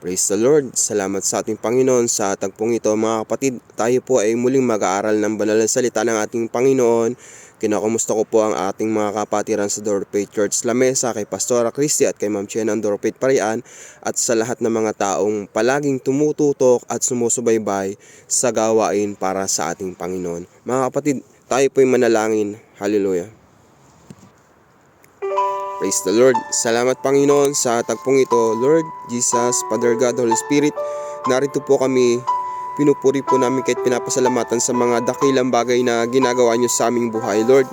Praise the Lord. Salamat sa ating Panginoon sa tagpong ito mga kapatid. Tayo po ay muling mag-aaral ng banal na salita ng ating Panginoon. Kinakamusta ko po ang ating mga kapatiran sa Door of Faith Church La Mesa, kay Pastora Christy at kay Ma'am Chen ng Door of Faith Parian, at sa lahat ng mga taong palaging tumututok at sumusubaybay sa gawain para sa ating Panginoon. Mga kapatid, tayo po ay manalangin. Hallelujah. Praise the Lord. Salamat Panginoon sa tagpong ito. Lord Jesus, Father God, Holy Spirit, narito po kami. Pinupuri po namin kahit pinapasalamatan sa mga dakilang bagay na ginagawa niyo sa aming buhay. Lord,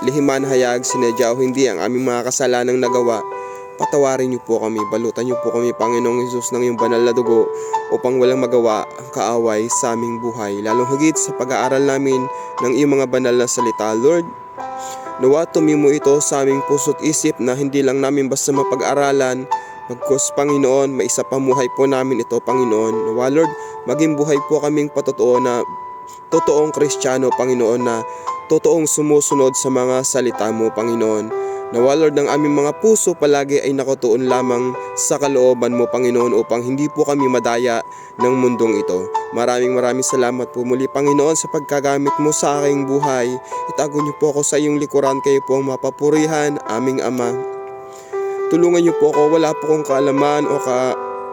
lihiman, hayag, sinadya o hindi ang aming mga kasalanang nagawa. Patawarin niyo po kami. Balutan niyo po kami, Panginoong Jesus, ng iyong banal na dugo upang walang magawa ang kaaway sa aming buhay. Lalong higit sa pag-aaral namin ng iyong mga banal na salita. Lord, nawa tumimo ito sa aming puso't isip na hindi lang namin basta mapag-aralan, pagkos Panginoon, maisa pamuhay po namin ito Panginoon. Nawa Lord, maging buhay po kaming patotoo na totoong Kristiyano Panginoon, na totoong sumusunod sa mga salita mo Panginoon. Nawa Lord, ng aming mga puso palagi ay nakatuon lamang sa kalooban mo Panginoon upang hindi po kami madaya ng mundong ito. Maraming salamat po muli Panginoon sa pagkagamit mo sa aking buhay. Itago niyo po ako sa iyong likuran, kayo po ang mapapurihan, aming Ama. Tulungan niyo po ako, wala po akong kaalaman o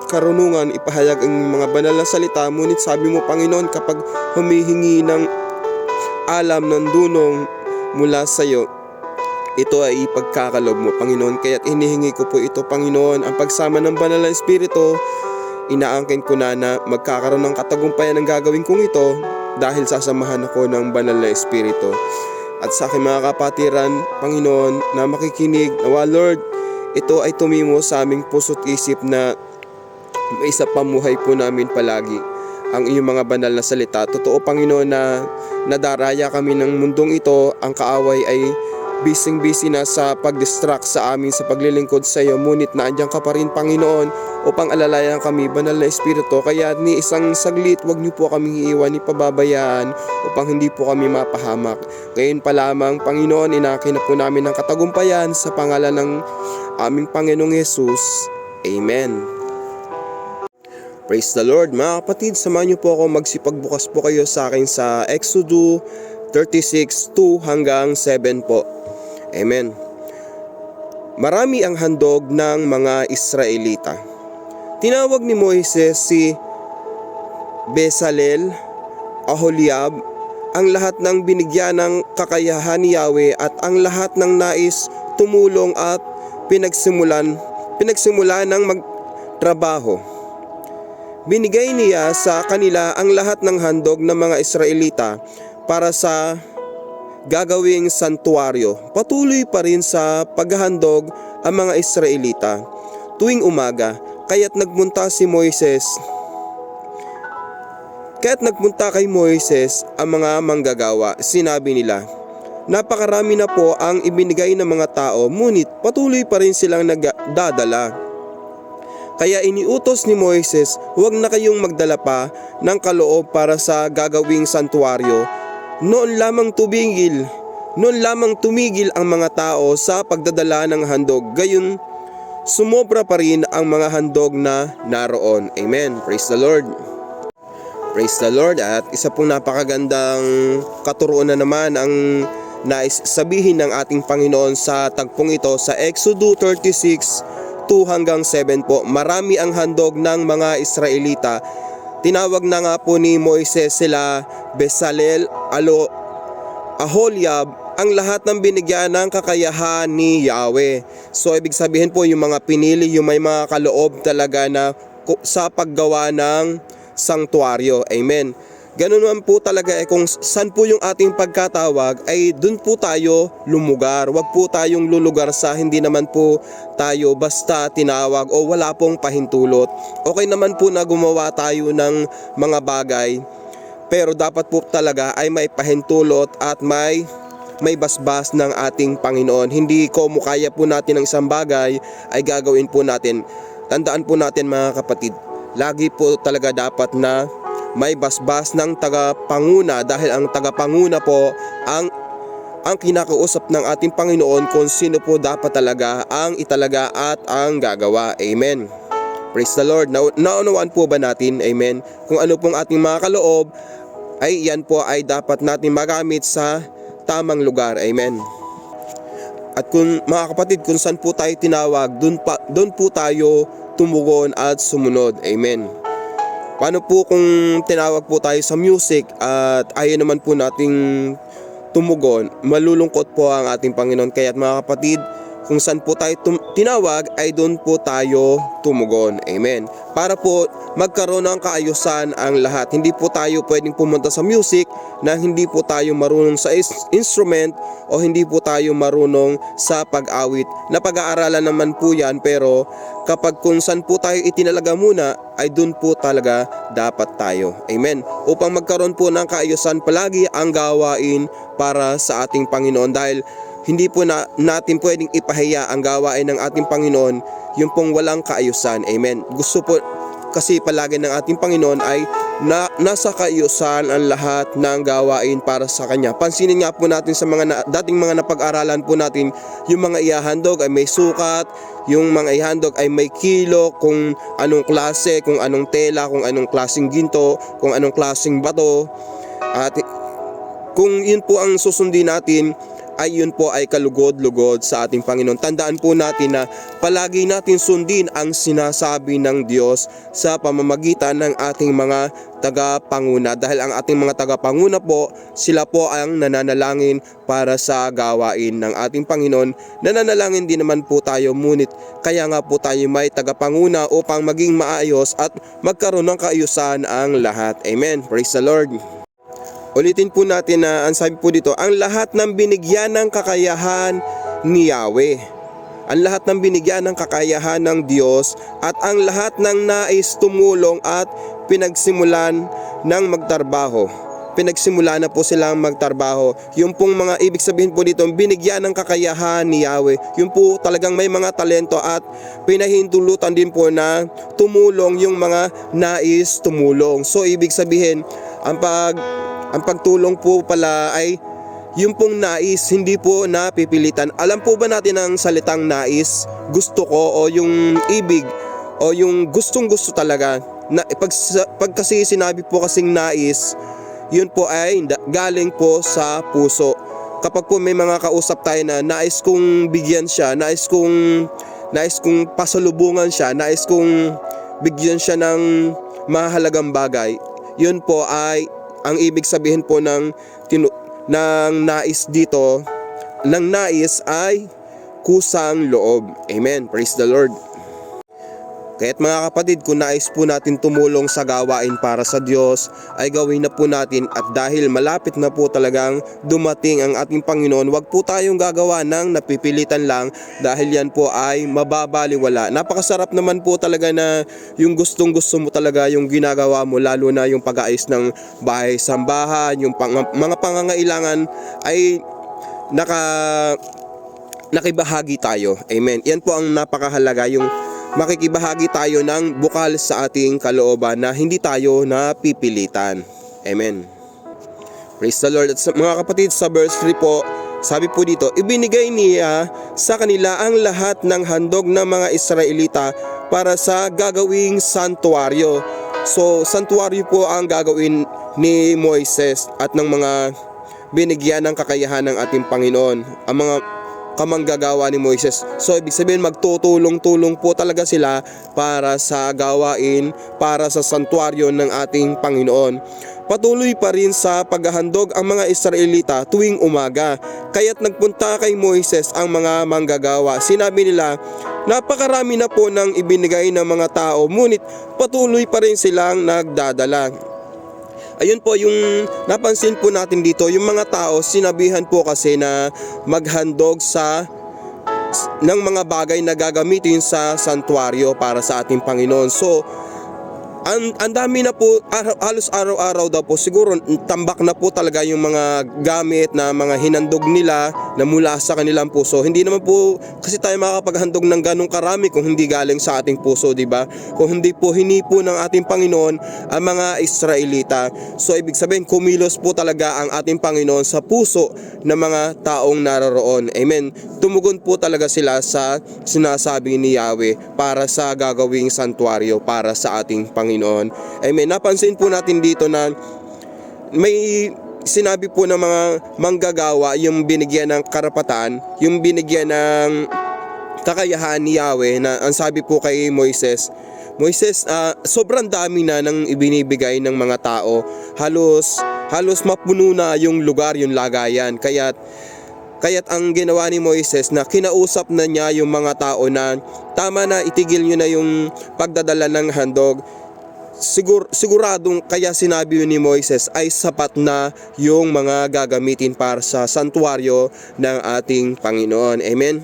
karunungan ipahayag ang mga banal na salita. Ngunit sabi mo Panginoon, kapag humihingi ng alam ng dunong mula sa iyo, ito ay ipagkakalob mo Panginoon. Kaya't hinihingi ko po ito Panginoon, ang pagsama ng banal na Espiritu. Inaangkin ko na magkakaroon ng katagumpayan ang gagawin kong ito dahil sasamahan ako ng banal na Espiritu. At sa aking mga kapatiran Panginoon na makikinig, nawa Lord, ito ay tumimo sa aming puso't isip na isa pamuhay po namin palagi ang iyong mga banal na salita. Totoo Panginoon na nadaraya kami ng mundong ito, ang kaaway ay busy na sa pag-distract sa amin sa paglilingkod sa iyo, ngunit naandyan ka pa rin Panginoon upang alalayan kami, banal na Espiritu. Kaya ni isang saglit, wag niyo po kaming iiwan ni pababayaan upang hindi po kami mapahamak. Ngayon pa lamang Panginoon, inakin na po namin ang katagumpayan sa pangalan ng aming Panginoong Jesus. Amen. Praise the Lord. Mga kapatid, samahan niyo po ako, magsipagbukas po kayo sa akin sa Exodus 36:2 hanggang 7 po. Amen. Marami ang handog ng mga Israelita. Tinawag ni Moises si Bezalel, Aholiab, ang lahat ng binigyan ng kakayahan ni Yahweh at ang lahat ng nais tumulong at pinagsimulan ng magtrabaho. Binigay niya sa kanila ang lahat ng handog ng mga Israelita para sa gagawing santuaryo. Patuloy pa rin sa paghahandog ang mga Israelita tuwing umaga, kaya't nagpunta kay Moises ang mga manggagawa. Sinabi nila, napakarami na po ang ibinigay ng mga tao, ngunit patuloy pa rin silang nagdadala. Kaya iniutos ni Moises, huwag na kayong magdala pa ng kaloob para sa gagawing santuaryo. Noon lamang tumigil ang mga tao sa pagdadala ng handog, gayon sumobra pa rin ang mga handog na naroon. Amen. Praise the Lord. Praise the Lord. At isa pong napakagandang katuruan na naman ang nais sabihin ng ating Panginoon sa tagpong ito sa Exodus 36:2 hanggang 7 po. Marami ang handog ng mga Israelita. Tinawag na nga po ni Moises sila Bezalel, Aholiab, ang lahat ng binigyan ng kakayahan ni Yahweh. So ibig sabihin po, yung mga pinili, yung may mga kaloob talaga na sa paggawa ng sanktuaryo. Amen. Ganun naman po talaga kung saan po yung ating pagkatawag, ay dun po tayo lumugar. Wag po tayong lulugar sa hindi naman po tayo basta tinawag o wala pong pahintulot. Okay naman po na gumawa tayo ng mga bagay, pero dapat po talaga ay may pahintulot at may basbas ng ating Panginoon. Hindi ko kaya po natin ng isang bagay ay gagawin po natin. Tandaan po natin mga kapatid, lagi po talaga dapat na may basbas ng tagapanguna, dahil ang tagapanguna po ang kinakausap ng ating Panginoon kung sino po dapat talaga ang italaga at ang gagawa. Amen. Praise the Lord. Naunawaan po ba natin, amen, kung ano pong ating mga kaloob, ay yan po ay dapat natin magamit sa tamang lugar, amen. At kung mga kapatid, kung saan po tayo tinawag, doon po tayo tumugon at sumunod, amen. Paano po kung tinawag po tayo sa music at ayaw naman po nating tumugon, malulungkot po ang ating Panginoon. Kaya mga kapatid, kung saan po tayo tinawag ay doon po tayo tumugon. Amen. Para po magkaroon ng kaayusan ang lahat. Hindi po tayo pwedeng pumunta sa music na hindi po tayo marunong sa instrument o hindi po tayo marunong sa pag-awit. Napag-aaralan naman po yan, pero kapag kung saan po tayo itinalaga muna ay doon po talaga dapat tayo. Amen. Upang magkaroon po ng kaayusan palagi ang gawain para sa ating Panginoon, dahil hindi po natin pwedeng ipahiya ang gawain ng ating Panginoon yung pong walang kaayusan. Amen. Gusto po kasi palagi ng ating Panginoon ay nasa kaayusan ang lahat ng gawain para sa Kanya. Pansinin nga po natin sa mga dating mga napag-aralan po natin, yung mga ihahandog ay may sukat, yung mga ihahandog ay may kilo, kung anong klase, kung anong tela, kung anong klaseng ginto, kung anong klaseng bato. At kung yun po ang susundin natin, ay yun po ay kalugod-lugod sa ating Panginoon. Tandaan po natin na palagi natin sundin ang sinasabi ng Diyos sa pamamagitan ng ating mga tagapanguna, dahil ang ating mga tagapanguna po, sila po ang nananalangin para sa gawain ng ating Panginoon. Nananalangin din naman po tayo, ngunit kaya nga po tayo may tagapanguna upang maging maayos at magkaroon ng kaayusan ang lahat. Amen. Praise the Lord. Ulitin po natin na ang sabi po dito, ang lahat ng binigyan ng kakayahan ni Yahweh. Ang lahat ng binigyan ng kakayahan ng Diyos at ang lahat ng nais tumulong at pinagsimulan ng magtrabaho. Pinagsimula na po silang magtrabaho. Yung pong mga ibig sabihin po dito, binigyan ng kakayahan ni Yahweh. Yung po talagang may mga talento at pinahintulutan din po na tumulong yung mga nais tumulong. So ibig sabihin, ang pagtulong po pala ay yung pong nais, hindi po napipilitan. Alam po ba natin ang salitang nais, gusto ko, o yung ibig, o yung gustong gusto talaga. Pag kasi sinabi po kasing nais, yun po ay galing po sa puso. Kapag po may mga kausap tayo na nais kong bigyan siya, nais kong pasalubungan siya, nais kong bigyan siya ng mahalagang bagay, yun po ay ang ibig sabihin po ng nais dito, ng nais ay kusang loob. Amen. Praise the Lord. Kaya't mga kapatid, kung nais po natin tumulong sa gawain para sa Diyos, ay gawin na po natin, at dahil malapit na po talagang dumating ang ating Panginoon, wag po tayong gagawa ng napipilitan lang, dahil yan po ay mababaliwala. Napakasarap naman po talaga na yung gustong gusto mo talaga yung ginagawa mo, lalo na yung pag-aayos ng bahay-sambahan, yung mga pangangailangan ay nakibahagi tayo. Amen. Yan po ang napakahalaga, yung makikibahagi tayo ng bukal sa ating kalooban na hindi tayo napipilitan. Amen. Praise the Lord. At mga kapatid, sa verse 3 po, sabi po dito, ibinigay niya sa kanila ang lahat ng handog ng mga Israelita para sa gagawing santuaryo. So, santuaryo po ang gagawin ni Moises at ng mga binigyan ng kakayahan ng ating Panginoon, ang mga kamanggagawa ni Moises. So ibig sabihin, magtutulong-tulong po talaga sila para sa gawain, para sa santuaryo ng ating Panginoon. Patuloy pa rin sa paghahandog ang mga Israelita tuwing umaga. Kaya't nagpunta kay Moises ang mga manggagawa. Sinabi nila, napakarami na po ng ibinigay ng mga tao, ngunit patuloy pa rin silang nagdadala. Ayun po yung napansin po natin dito, yung mga tao sinabihan po kasi na maghandog ng mga bagay na gagamitin sa santuaryo para sa ating Panginoon. So ang dami na po, halos araw-araw daw po, siguro tambak na po talaga yung mga gamit na mga hinandog nila na mula sa kanilang puso. Hindi naman po kasi tayo makakapaghandog ng ganong karami kung hindi galing sa ating puso, di ba? Kung hindi po hinipo ng ating Panginoon ang mga Israelita. So ibig sabihin, kumilos po talaga ang ating Panginoon sa puso ng mga taong naroroon. Amen. Tumugon po talaga sila sa sinasabi ni Yahweh para sa gagawing santuaryo para sa ating Panginoon. Amen. Napansin po natin dito na may sinabi po ng mga manggagawa yung binigyan ng karapatan, yung binigyan ng kakayahan ni Yahweh na ang sabi po kay Moises, sobrang dami na nang ibinibigay ng mga tao. Halos mapuno na yung lugar, yung lagayan. Kaya't ang ginawa ni Moises na kinausap na niya yung mga tao na tama na, itigil nyo na yung pagdadala ng handog. Siguradong kaya sinabi yun ni Moises ay sapat na yung mga gagamitin para sa santuaryo ng ating Panginoon. Amen.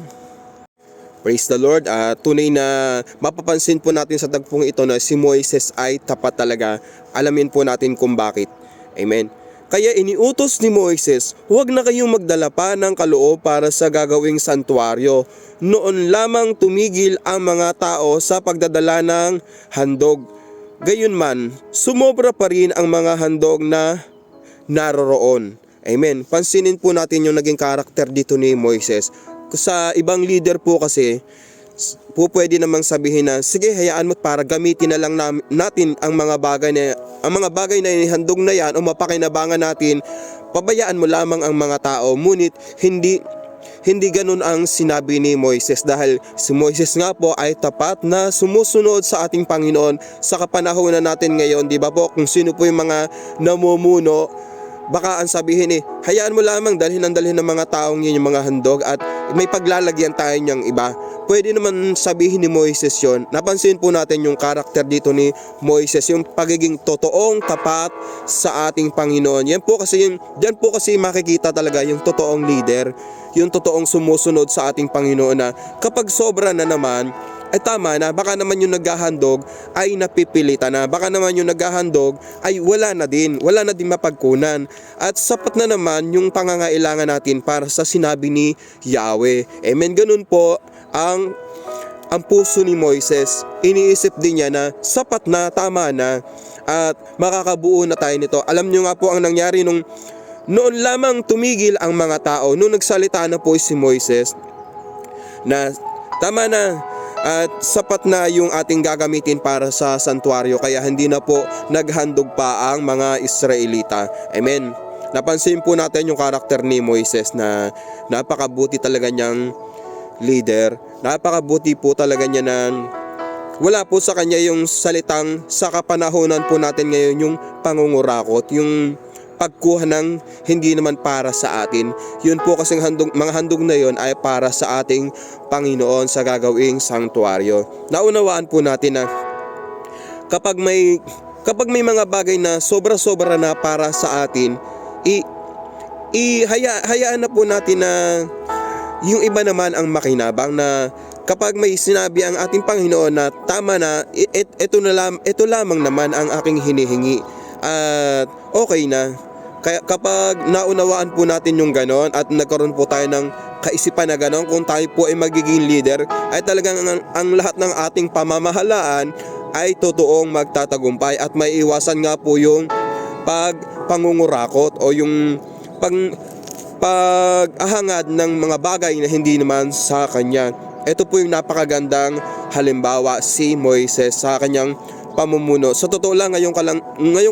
Praise the Lord. Tunay na mapapansin po natin sa tagpong ito na si Moises ay tapat talaga. Alamin po natin kung bakit. Amen. Kaya iniutos ni Moises, huwag na kayong magdala pa ng kaloob para sa gagawing santuaryo. Noon lamang tumigil ang mga tao sa pagdadala ng handog. Gayunman, sumobra pa rin ang mga handog na naroroon. Amen. Pansinin po natin yung naging karakter dito ni Moises. Sa ibang leader po kasi, po pwede namang sabihin na sige, hayaan mo para gamitin na lang natin ang mga bagay na inihandog na yan o mapakinabangan natin, pabayaan mo lamang ang mga tao. Ngunit hindi ganun ang sinabi ni Moises, dahil si Moises nga po ay tapat na sumusunod sa ating Panginoon sa kapanahunan natin ngayon, di ba po? Kung sino po yung mga namumuno, baka ang sabihin hayaan mo lamang dalhin ng mga taong yun yung mga handog at may paglalagyan tayo niyang iba. Pwede naman sabihin ni Moises yon. Napansin po natin yung karakter dito ni Moises, yung pagiging totoong tapat sa ating Panginoon. Diyan po kasi makikita talaga yung totoong leader, yung totoong sumusunod sa ating Panginoon na kapag sobra na naman, tama na, baka naman yung naghahandog ay napipilitan na, baka naman yung naghahandog ay wala na din mapagkunan, at sapat na naman yung pangangailangan natin para sa sinabi ni Yahweh. Amen. Ganun po ang puso ni Moises. Iniisip din niya na sapat na, tama na, at makakabuo na tayo nito. Alam nyo nga po ang nangyari noon lamang tumigil ang mga tao, nung nagsalita na po si Moises na tama na at sapat na yung ating gagamitin para sa santuaryo, kaya hindi na po naghandog pa ang mga Israelita. Amen. Napansin po natin yung karakter ni Moises na napakabuti talaga niyang leader. Napakabuti po talaga niya na wala po sa kanya yung salitang sa kapanahonan po natin ngayon, yung pangungurakot, yung pagkuha ng hindi naman para sa atin. Yun po kasing mga handog na yun ay para sa ating Panginoon sa gagawing sanktuaryo. Naunawaan po natin na kapag may mga bagay na sobra-sobra na para sa atin, hayaan na po natin na yung iba naman ang makinabang, na kapag may sinabi ang ating Panginoon na tama na, ito lamang naman ang aking hinihingi at okay na. Kaya kapag naunawaan po natin yung ganon at nagkaroon po tayo ng kaisipan na ganon, kung tayo po ay magiging leader, ay talagang ang lahat ng ating pamamahalaan ay totoong magtatagumpay at may iwasan nga po yung pangungurakot o yung pag-ahangad ng mga bagay na hindi naman sa kanya. Ito po yung napakagandang halimbawa si Moises sa kanyang pamumuno. Sa totoo lang, ngayon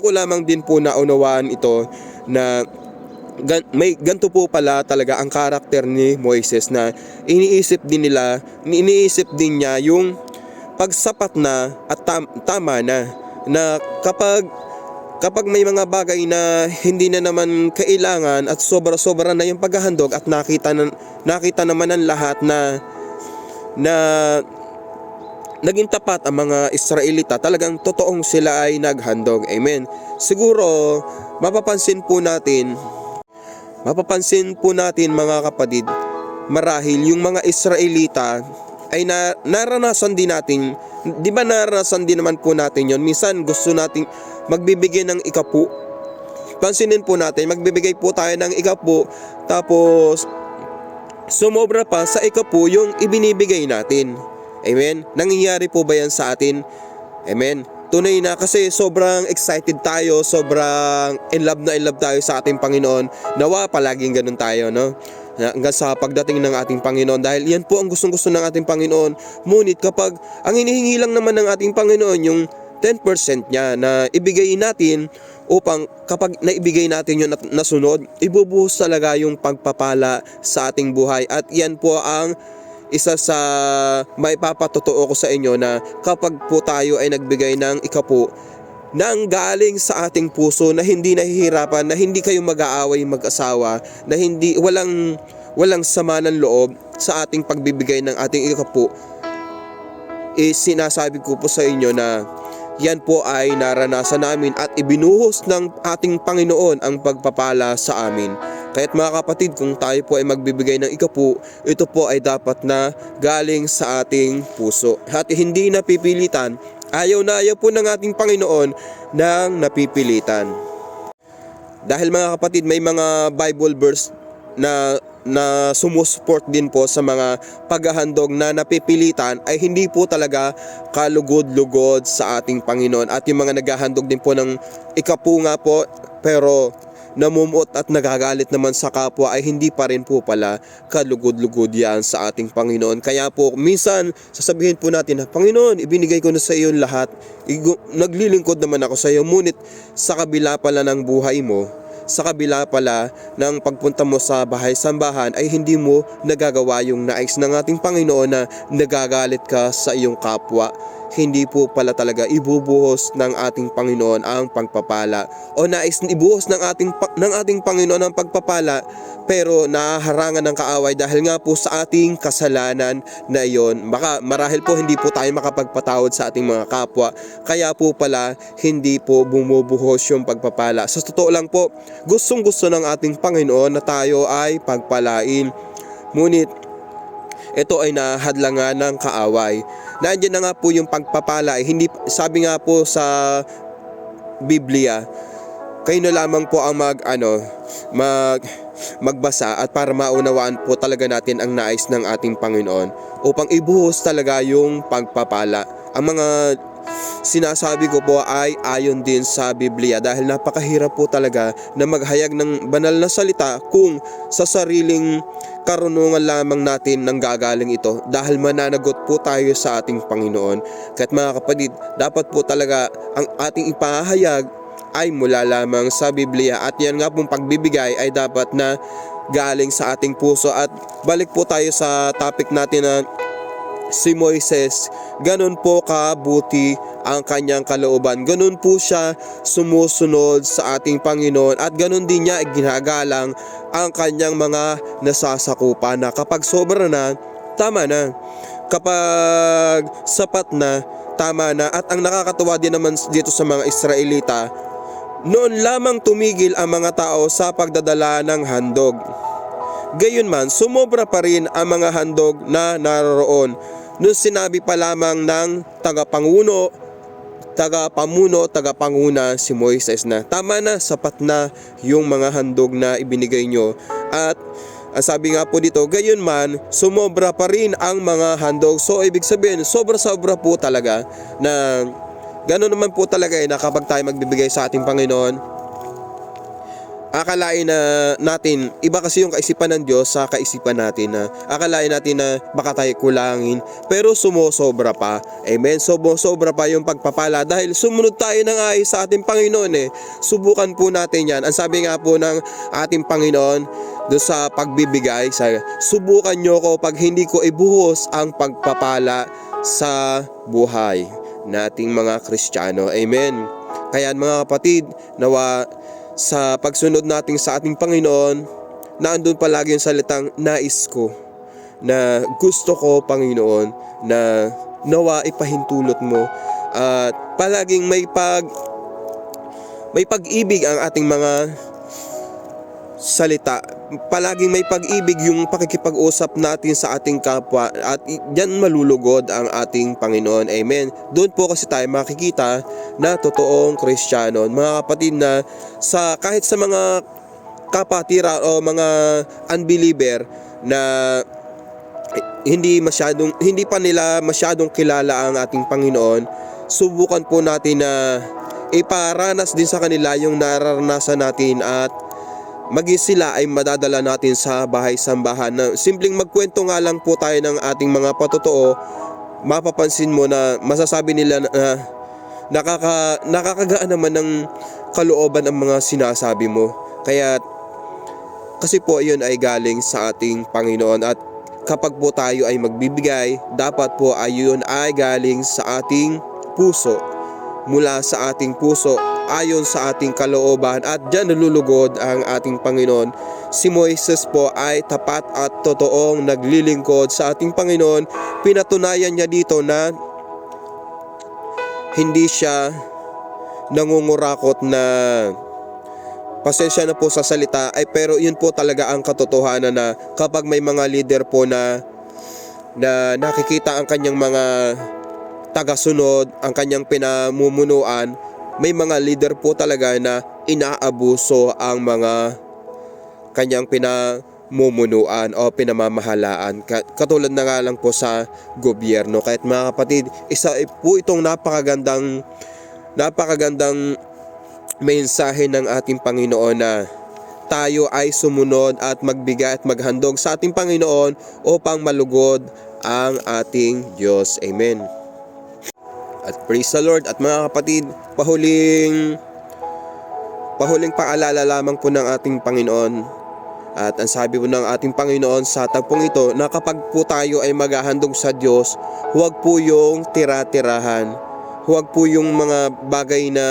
ko lamang din po naunawaan ito na may ganito po pala talaga ang karakter ni Moises, na iniisip din niya yung pagsapat na at tama na kapag may mga bagay na hindi na naman kailangan at sobra-sobra na yung paghahandog at nakita naman ng lahat na naging tapat ang mga Israelita, talagang totoong sila ay naghandog. Amen. Siguro mapapansin po natin mga kapatid, marahil yung mga Israelita ay naranasan din natin, di ba naranasan din naman po natin yon? Minsan gusto nating magbibigay ng ikapu. Pansinin po natin, magbibigay po tayo ng ikapu, tapos sumobra pa sa ikapu yung ibinibigay natin. Amen? Nangyayari po ba yan sa atin? Amen? Tunay na, kasi sobrang excited tayo, sobrang in love tayo sa ating Panginoon. Nawa palaging ganun tayo, no? Hanggang sa pagdating ng ating Panginoon, dahil yan po ang gustong-gusto ng ating Panginoon. Ngunit kapag ang hinihingi lang naman ng ating Panginoon yung 10% niya na ibigay natin, upang kapag naibigay natin yun at nasunod, ibubuhos talaga yung pagpapala sa ating buhay. At yan po ang isa sa maipapatotoo ko sa inyo, na kapag po tayo ay nagbigay ng ikapu nang galing sa ating puso, na hindi nahihirapan, na hindi kayo mag-aaway mag-asawa, na hindi walang sama ng loob sa ating pagbibigay ng ating ikapu, sinasabi ko po sa inyo na yan po ay naranasan namin at ibinuhos ng ating Panginoon ang pagpapala sa amin. Kaya't mga kapatid, kung tayo po ay magbibigay ng ikapu, ito po ay dapat na galing sa ating puso at hindi napipilitan. Ayaw na ayaw po ng ating Panginoon ng napipilitan. Dahil mga kapatid, may mga Bible verse na sumusupport din po sa mga paghahandog na napipilitan ay hindi po talaga kalugod-lugod sa ating Panginoon. At yung mga naghahandog din po ng ikapu nga po, pero namumuot at nagagalit naman sa kapwa, ay hindi pa rin po pala kalugod-lugod yan sa ating Panginoon. Kaya po minsan sasabihin po natin na, Panginoon, ibinigay ko na sa iyo lahat, naglilingkod naman ako sa iyo, ngunit sa kabila pala ng buhay mo, sa kabila pala ng pagpunta mo sa bahay-sambahan, ay hindi mo nagagawa yung nais ng ating Panginoon, na nagagalit ka sa iyong kapwa. Hindi po pala talaga ibubuhos ng ating Panginoon ang pagpapala, o nais ibuhos ng ating Panginoon ang pagpapala, pero nahaharangan ng kaaway dahil nga po sa ating kasalanan na iyon. Baka marahil po hindi po tayo makapagpatawad sa ating mga kapwa, kaya po pala hindi po bumubuhos yung pagpapala. Sa totoo lang po, gustong-gusto ng ating Panginoon na tayo ay pagpalain, ngunit ito ay nahadlangan ng kaaway. Nandiyan na nga po yung pagpapala, hindi, sabi nga po sa Biblia, kayo na lamang po ang magbasa at para maunawaan po talaga natin ang nais ng ating Panginoon, upang ibuhos talaga yung pagpapala. Ang mga sinasabi ko po ay ayon din sa Biblia, dahil napakahirap po talaga na maghayag ng banal na salita kung sa sariling karunungan lamang natin nang gagaling ito, dahil mananagot po tayo sa ating Panginoon. Kaya't mga kapatid, dapat po talaga ang ating ipahayag ay mula lamang sa Biblia, at yan nga pong pagbibigay ay dapat na galing sa ating puso. At balik po tayo sa topic natin na si Moises, ganun po kabuti ang kanyang kalooban, ganun po siya sumusunod sa ating Panginoon, at ganun din niya ginagalang ang kanyang mga nasasakupan, na kapag sobra na, tama na, kapag sapat na, tama na. At ang nakakatuwa din naman dito sa mga Israelita, noon lamang tumigil ang mga tao sa pagdadala ng handog, gayunman sumobra pa rin ang mga handog na naroroon nung sinabi pa lamang ng tagapanguna si Moises na tama na, sapat na yung mga handog na ibinigay nyo. At sabi nga po dito, gayunman sumobra pa rin ang mga handog. So ibig sabihin, sobra-sobra po talaga, na gano'n naman po talaga na kapag tayo magbibigay sa ating Panginoon, akalain na natin, iba kasi yung kaisipan ng Diyos sa kaisipan natin, na akalain natin na baka tayo kulangin, pero sumosobra pa. Amen? Sumosobra pa yung pagpapala dahil sumunod tayo ng ayos sa ating Panginoon Subukan po natin yan. Ang sabi nga po ng ating Panginoon doon sa pagbibigay, subukan nyo ko pag hindi ko ibuhos ang pagpapala sa buhay nating mga Kristiyano. Amen? Kaya mga kapatid, nawa sa pagsunod natin sa ating Panginoon, naandun palagi yung salitang nais ko, na gusto ko, Panginoon, na nawa ipahintulot mo, at palaging may pag-ibig ang ating mga salita, palaging may pag-ibig yung pakikipag-usap natin sa ating kapwa, at diyan malulugod ang ating Panginoon. Amen. Doon po kasi tayo makikita na totoong Kristiyano. Mga kapatid, na kahit sa mga kapatira o mga unbeliever na hindi pa nila masyadong kilala ang ating Panginoon, subukan po natin na iparanas din sa kanila yung nararanasan natin, at maging sila ay madadala natin sa bahay-sambahan na simpleng magkwento nga lang po tayo ng ating mga patotoo. Mapapansin mo na masasabi nila na nakakagaan naman ng kalooban ang mga sinasabi mo. Kasi po yun ay galing sa ating Panginoon, at kapag po tayo ay magbibigay, dapat po ay yun ay galing sa ating puso, mula sa ating puso, ayon sa ating kalooban, at diyan nalulugod ang ating Panginoon. Si Moises po ay tapat at totoong naglilingkod sa ating Panginoon. Pinatunayan niya dito na hindi siya nangungurakot na pasensya na po sa salita, pero yun po talaga ang katotohanan, na kapag may mga leader po na nakikita ang kanyang mga tagasunod, ang kanyang pinamumunuan, may mga leader po talaga na inaabuso ang mga kanyang pinamumunuan o pinamamahalaan. Katulad na nga lang po sa gobyerno. Kahit mga kapatid, isa po itong napakagandang mensahe ng ating Panginoon, na tayo ay sumunod at magbigay at maghandog sa ating Panginoon upang malugod ang ating Diyos. Amen. At praise the Lord. At mga kapatid, pahuling paalala lamang po ng ating Panginoon, at ang sabi po ng ating Panginoon sa tagpong ito, na kapag po tayo ay maghahandog sa Diyos, huwag po yung tira-tirahan, huwag po yung mga bagay na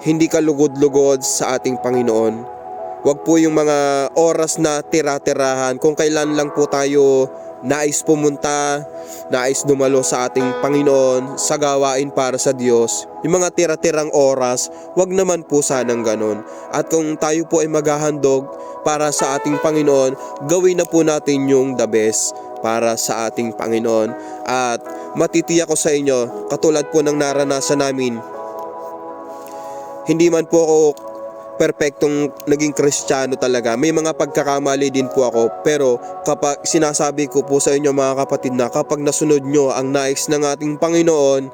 hindi kalugod-lugod sa ating Panginoon, huwag po yung mga oras na tira-tirahan. Kung kailan lang po tayo nais pumunta, nais dumalo sa ating Panginoon sa gawain para sa Diyos, yung mga tira-tirang oras, wag naman po sanang ganon. At kung tayo po ay maghahandog para sa ating Panginoon, gawin na po natin yung the best para sa ating Panginoon. At matitiyak ko sa inyo, katulad po ng naranasan namin, hindi man po ako perpektong naging Kristiyano talaga. May mga pagkakamali din po ako, pero kapag sinasabi ko po sa inyo mga kapatid, na kapag nasunod nyo ang nais ng ating Panginoon,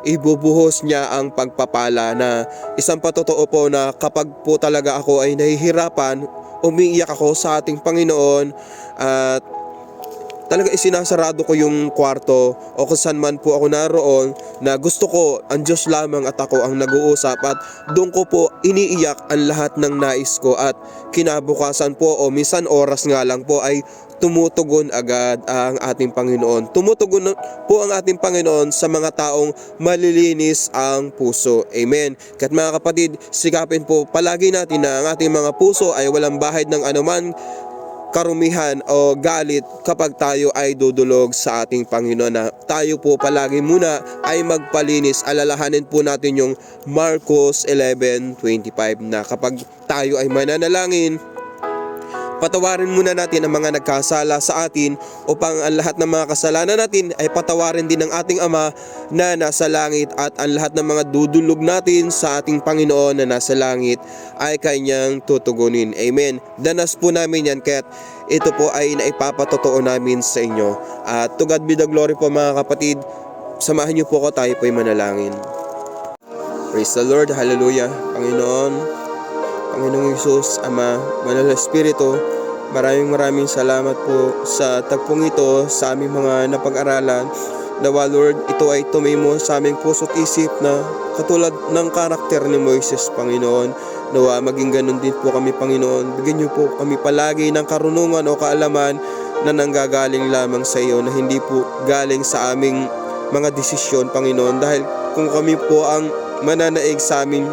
ibubuhos niya ang pagpapala. Na isang patotoo po, na kapag po talaga ako ay nahihirapan, umiiyak ako sa ating Panginoon, at talaga isinasarado ko yung kwarto o kung saan man po ako naroon, na gusto ko ang Diyos lamang at ako ang nag-uusap, at doon ko po iniiyak ang lahat ng nais ko, at kinabukasan po o minsan oras nga lang po ay tumutugon agad ang ating Panginoon. Tumutugon po ang ating Panginoon sa mga taong malilinis ang puso. Amen. Kaya't mga kapatid, sikapin po palagi natin na ang ating mga puso ay walang bahid ng anuman karumihan o galit kapag tayo ay dudulog sa ating Panginoon, na tayo po palagi muna ay magpalinis. Alalahanin po natin yung Marcos 11:25, na kapag tayo ay mananalangin, patawarin muna natin ang mga nagkasala sa atin, upang ang lahat ng mga kasalanan natin ay patawarin din ng ating Ama na nasa langit, at ang lahat ng mga dudulog natin sa ating Panginoon na nasa langit ay Kanyang tutugunin. Amen. Danas po namin yan, kaya ito po ay naipapatotoo namin sa inyo. At to God be the glory po mga kapatid. Samahan niyo po ko, tayo po ay manalangin. Praise the Lord. Hallelujah. Panginoong Hesus, Ama, Banal na Espiritu, maraming salamat po sa tagpong ito sa aming mga napag-aralan. Nawa Lord, ito ay tumimo sa aming puso't isip, na katulad ng karakter ni Moises, Panginoon. Nawa maging ganun din po kami, Panginoon. Bigyan niyo po kami palagi ng karunungan o kaalaman na nanggagaling lamang sa iyo, na hindi po galing sa aming mga desisyon, Panginoon. Dahil kung kami po ang mananaig sa aming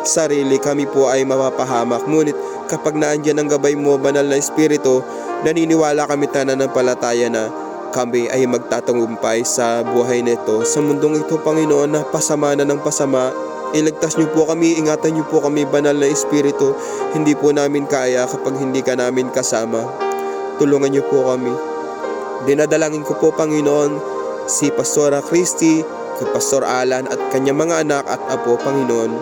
sarili, kami po ay mapapahamak. Ngunit kapag naandyan ang gabay mo, Banal na Espiritu, naniniwala kami pananampalataya na kami ay magtatagumpay sa buhay nito, sa mundong ito, Panginoon, na pasama na ng pasama, Iligtas niyo po kami, ingatan niyo po kami, banal na Espiritu. Hindi po namin kaya kapag hindi ka namin kasama. Tulungan niyo po kami. Dinadalangin ko po, Panginoon, si Pastora Christy, si Pastor Alan at kanyang mga anak at apo, Panginoon.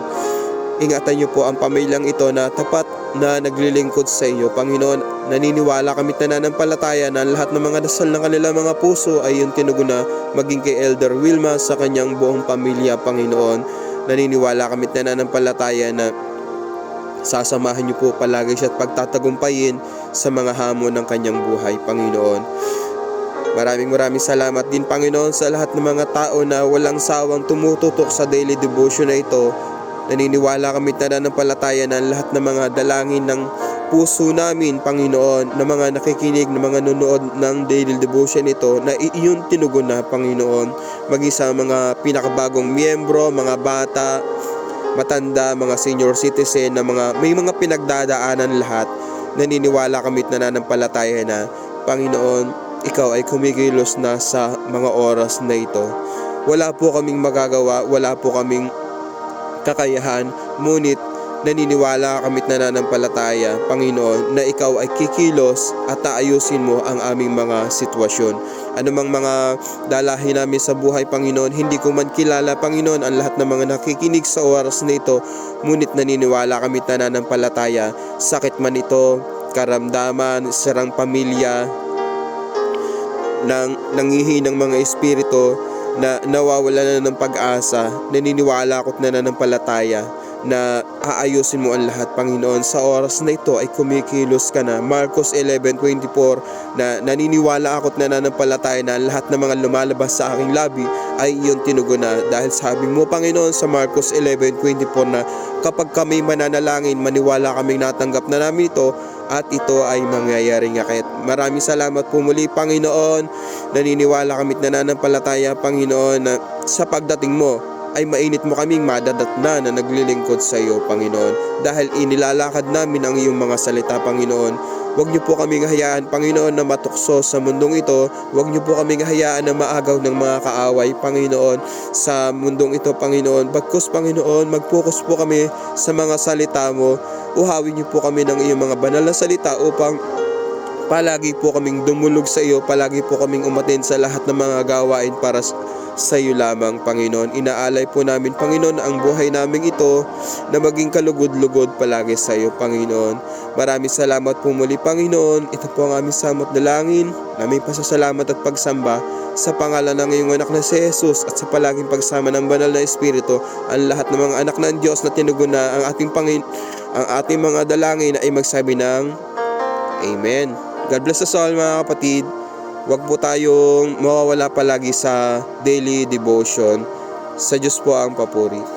Ingatan niyo po ang pamilyang ito na tapat na naglilingkod sa iyo, Panginoon. Naniniwala kami at nananampalataya na lahat ng mga dasal ng kanilang mga puso ay iyong tinuguna, maging kay Elder Wilma sa kanyang buong pamilya, Panginoon. Naniniwala kami at nananampalataya na sasamahan niyo po palagi siya at pagtatagumpayin sa mga hamon ng kanyang buhay, Panginoon. Maraming salamat din, Panginoon, sa lahat ng mga tao na walang sawang tumututok sa daily devotion na ito. Naniniwala kami at nananampalataya na lahat ng mga dalangin ng puso namin, Panginoon, na mga nakikinig, na mga nunood ng daily devotion ito, na iyon tinugon na, Panginoon, maging sa mga pinakabagong miyembro, mga bata, matanda, mga senior citizen, na may mga pinagdadaanan lahat. Naniniwala kami at nananampalataya na, Panginoon, ikaw ay kumikilos na sa mga oras na ito. Wala po kaming magagawa, wala po kaming kakayahan, ngunit naniniwala kami at nananampalataya, Panginoon, na ikaw ay kikilos at aayusin mo ang aming mga sitwasyon. Anumang mga dalahin namin sa buhay, Panginoon, hindi ko man kilala, Panginoon, ang lahat ng mga nakikinig sa oras na ito, ngunit naniniwala kami at nananampalataya, sakit man ito, karamdaman, sarang pamilya, nangihinang mga espiritu na nawawala na ng pag-asa, naniniwala ako at nananampalataya na aayusin mo ang lahat, Panginoon. Sa oras na ito ay kumikilos ka na. Marcos 11:24, na naniniwala ako at nananampalataya na lahat ng mga lumalabas sa aking labi ay iyon tinugon na. Dahil sabi mo, Panginoon, sa Marcos 11:24 na kapag kami mananalangin, maniwala kaming natanggap na namin ito at ito ay mangyayari nga. Kaya maraming salamat po muli, Panginoon. Naniniwala kami at nananampalataya, Panginoon, na sa pagdating mo ay mainit mo kaming madadatna na naglilingkod sa iyo, Panginoon. Dahil inilalakad namin ang iyong mga salita, Panginoon. Huwag niyo po kaming hayaan, Panginoon, na matukso sa mundong ito. Huwag niyo po kaming hayaan na maagaw ng mga kaaway, Panginoon, sa mundong ito, Panginoon. Bagkus, Panginoon, mag-focus po kami sa mga salita mo. Uhawin niyo po kami ng iyong mga banal na salita upang palagi po kaming dumulog sa iyo, palagi po kaming umatin sa lahat ng mga gawain para sa iyo lamang, Panginoon. Inaalay po namin, Panginoon, ang buhay namin ito na maging kalugod-lugod palagi sa iyo, Panginoon. Maraming salamat po muli, Panginoon. Ito po ang aming samot dalangin, aming pasasalamat at pagsamba sa pangalan ng iyong anak na si Jesus at sa palaging pagsama ng banal na Espiritu. Ang lahat ng mga anak ng Diyos na tinugon na ang ating mga dalangin ay magsabi ng Amen. God bless us all, mga kapatid. Huwag po tayong mawawala palagi sa daily devotion. Sa Diyos po ang papuri.